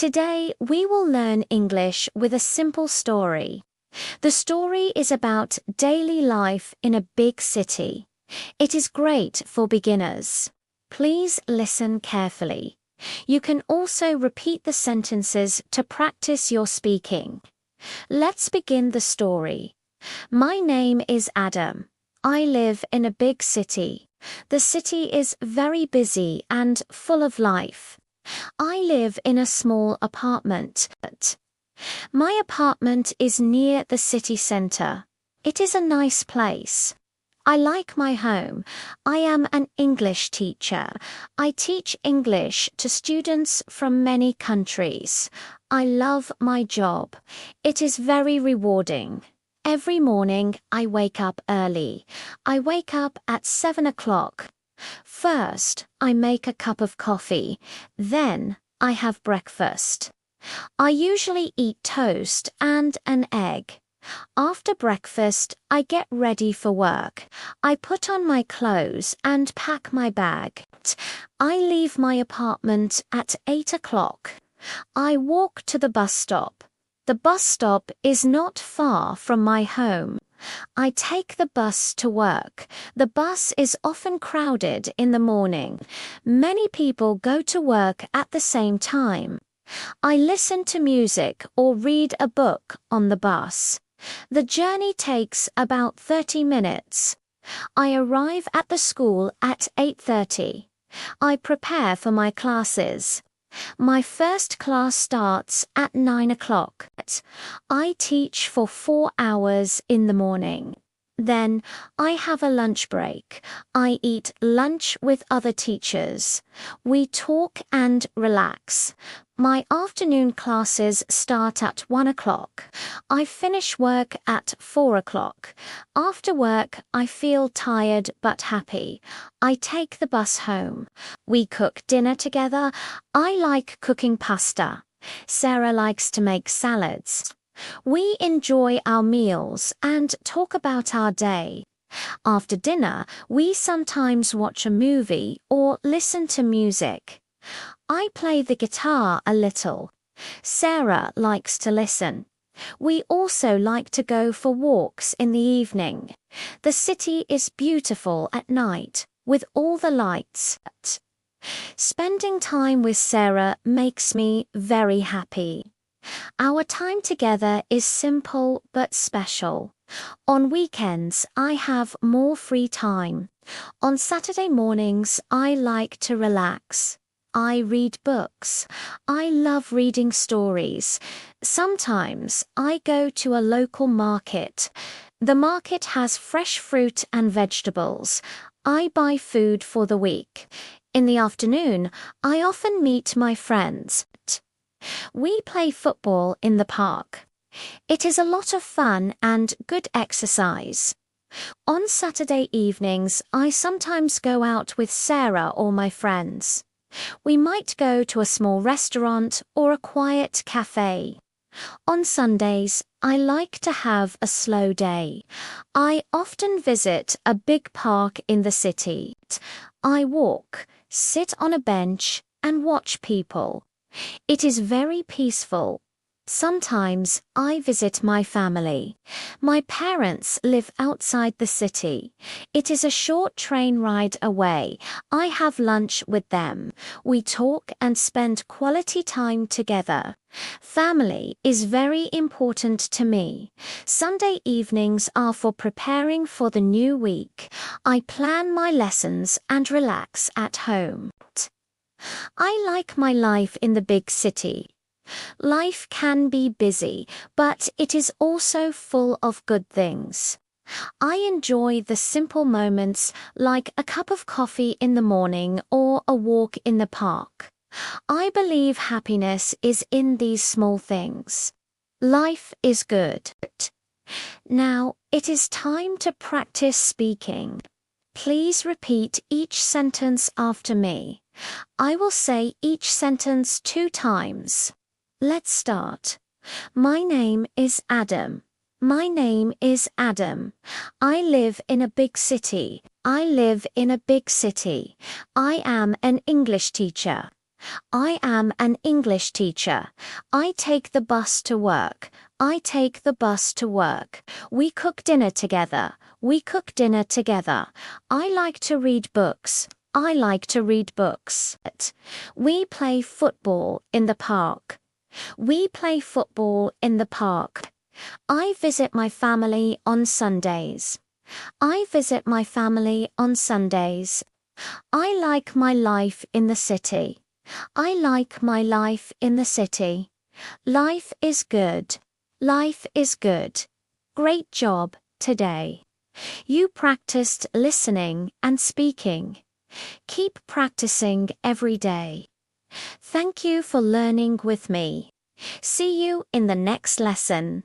Today, we will learn English with a simple story. The story is about daily life in a big city. It is great for beginners. Please listen carefully. You can also repeat the sentences to practice your speaking. Let's begin the story. My name is Adam. I live in a big city. The city is very busy and full of life. I live in a small apartment. My apartment is near the city center. It is a nice place. I like my home. I am an English teacher. I teach English to students from many countries. I love my job. It is very rewarding. Every morning I wake up early. I wake up at 7 o'clock. First, I make a cup of coffee. Then, I have breakfast. I usually eat toast and an egg. After breakfast, I get ready for work. I put on my clothes and pack my bag. I leave my apartment at 8 o'clock. I walk to the bus stop. The bus stop is not far from my home. I take the bus to work. The bus is often crowded in the morning. Many people go to work at the same time. I listen to music or read a book on the bus. The journey takes about 30 minutes. I arrive at the school at 8:30. I prepare for my classes. My first class starts at 9 o'clock. I teach for 4 hours in the morning. Then, I have a lunch break. I eat lunch with other teachers. We talk and relax. My afternoon classes start at 1 o'clock. I finish work at 4 o'clock. After work, I feel tired but happy. I take the bus home. We cook dinner together. I like cooking pasta. Sarah likes to make salads. We enjoy our meals and talk about our day. After dinner, we sometimes watch a movie or listen to music. I play the guitar a little. Sarah likes to listen. We also like to go for walks in the evening. The city is beautiful at night, with all the lights. Spending time with Sarah makes me very happy. Our time together is simple but special. On weekends, I have more free time. On Saturday mornings, I like to relax. I read books. I love reading stories. Sometimes I go to a local market. The market has fresh fruit and vegetables. I buy food for the week. In the afternoon, I often meet my friends. We play football in the park. It is a lot of fun and good exercise. On Saturday evenings, I sometimes go out with Sarah or my friends. We might go to a small restaurant or a quiet cafe. On Sundays, I like to have a slow day. I often visit a big park in the city. I walk, sit on a bench, and watch people. It is very peaceful. Sometimes I visit my family. My parents live outside the city. It is a short train ride away. I have lunch with them. We talk and spend quality time together. Family is very important to me. Sunday evenings are for preparing for the new week. I plan my lessons and relax at home. I like my life in the big city. Life can be busy, but it is also full of good things. I enjoy the simple moments like a cup of coffee in the morning or a walk in the park. I believe happiness is in these small things. Life is good. Now, it is time to practice speaking. Please repeat each sentence after me. I will say each sentence 2 times. Let's start. My name is Adam. My name is Adam. I live in a big city. I live in a big city. I am an English teacher. I am an English teacher. I take the bus to work. I take the bus to work. We cook dinner together. We cook dinner together. I like to read books. I like to read books. We play football in the park. We play football in the park. I visit my family on Sundays. I visit my family on Sundays. I like my life in the city. I like my life in the city. Life is good. Life is good. Great job today. You practiced listening and speaking. Keep practicing every day. Thank you for learning with me. See you in the next lesson.